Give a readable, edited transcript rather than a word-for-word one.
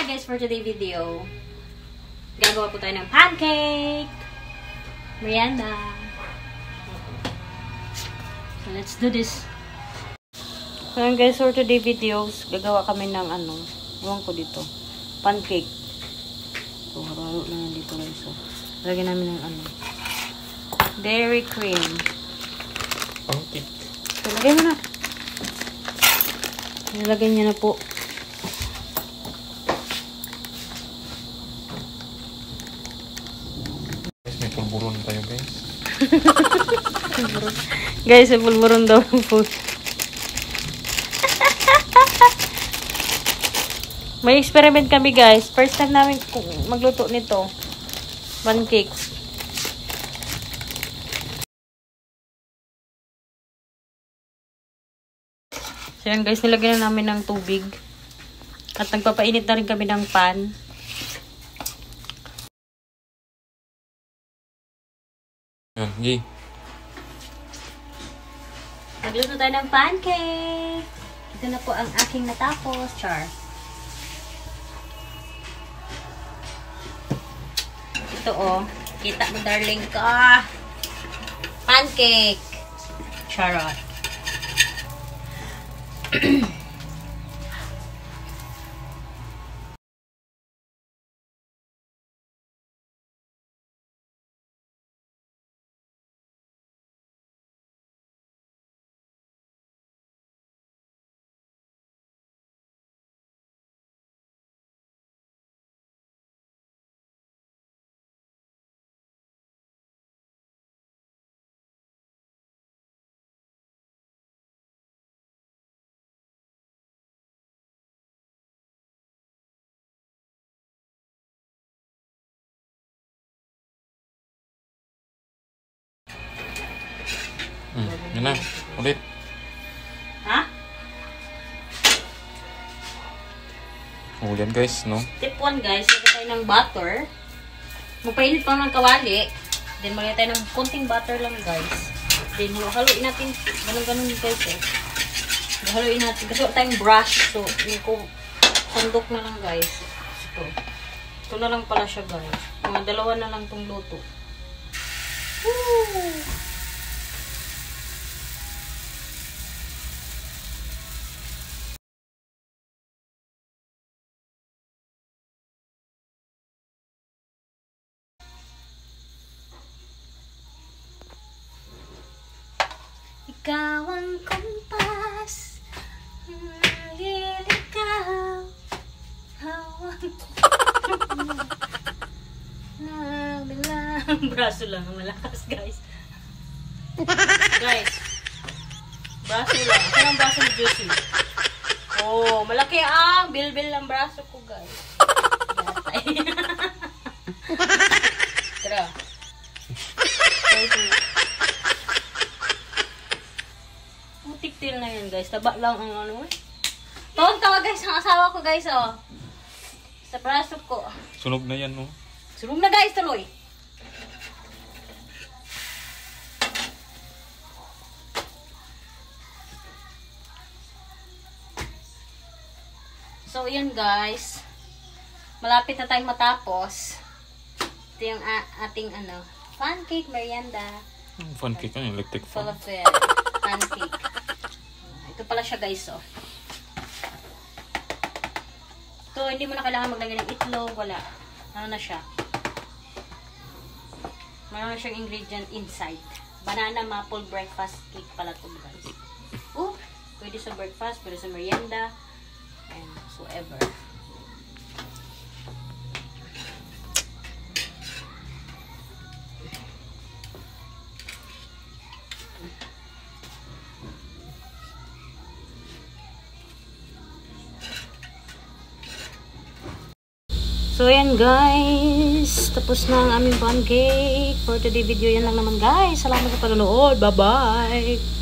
guys, for today's video, gagawa po tayo ng pancake, merienda. So, let's do this. So, guys, for today's videos, gagawa kami ng ewan ko dito, pancake. So, haro na yan dito guys. So, lagyan namin ng dairy cream. Pancake. So, lagay mo na. Nilagay niya na po. May pulburon tayo guys. Guys, may pulburon daw po. May experiment kami guys. First time namin magluto nito. Pancakes. So yan guys, nilagyan na namin ng tubig. At nagpapainit na rin kami ng pan. Yan, G. Nagluto tayo ng pancake. Ito na po ang aking natapos. Char. Ito oh. Kita mo darling ka. Pancake. Charot. Yun na, ulit. Ha? Ulit guys, no? Tip 1 guys, lagyan tayo ng butter. Magpainit pa ng kawali. Then magyan tayo ng konting butter lang guys. Then haluin natin. Ganun guys eh. Haluin natin. Kasi wala tayong brush. So, hindi ko sandok na lang guys. Ito na lang pala siya guys. Mga dalawa na lang itong luto. Woo! Ikaw ang kumpas, lilikaw, hawak na bilang. Braso lang, malakas guys. Guys, braso lang. Saan ang braso ni Juicy? Oh, malaki ang bilbil ang braso ko guys. Gatay. Tara. Tiktil na yan guys. Taba lang ang eh. Tawa guys ang asawa ko guys oh. Sa braso ko. Sunog na yan, no? Sunog na guys, tuloy. So yan guys. Malapit na tayong matapos. Ito yung ating pancake merienda. Pancake yan, electric fan. Falafel. Pancake. Ito pala siya guys oh. Ito hindi mo na kailangan maglagay ng itlog, wala. Ano na siya? Meron na siyang ingredient inside. Banana maple breakfast cake pala ito guys. Oh, pwede sa breakfast, pwede sa merienda, and whatsoever. So, yan guys. Tapos na ang aming pancake. For today video, yan lang naman guys. Salamat sa panonood. Bye-bye!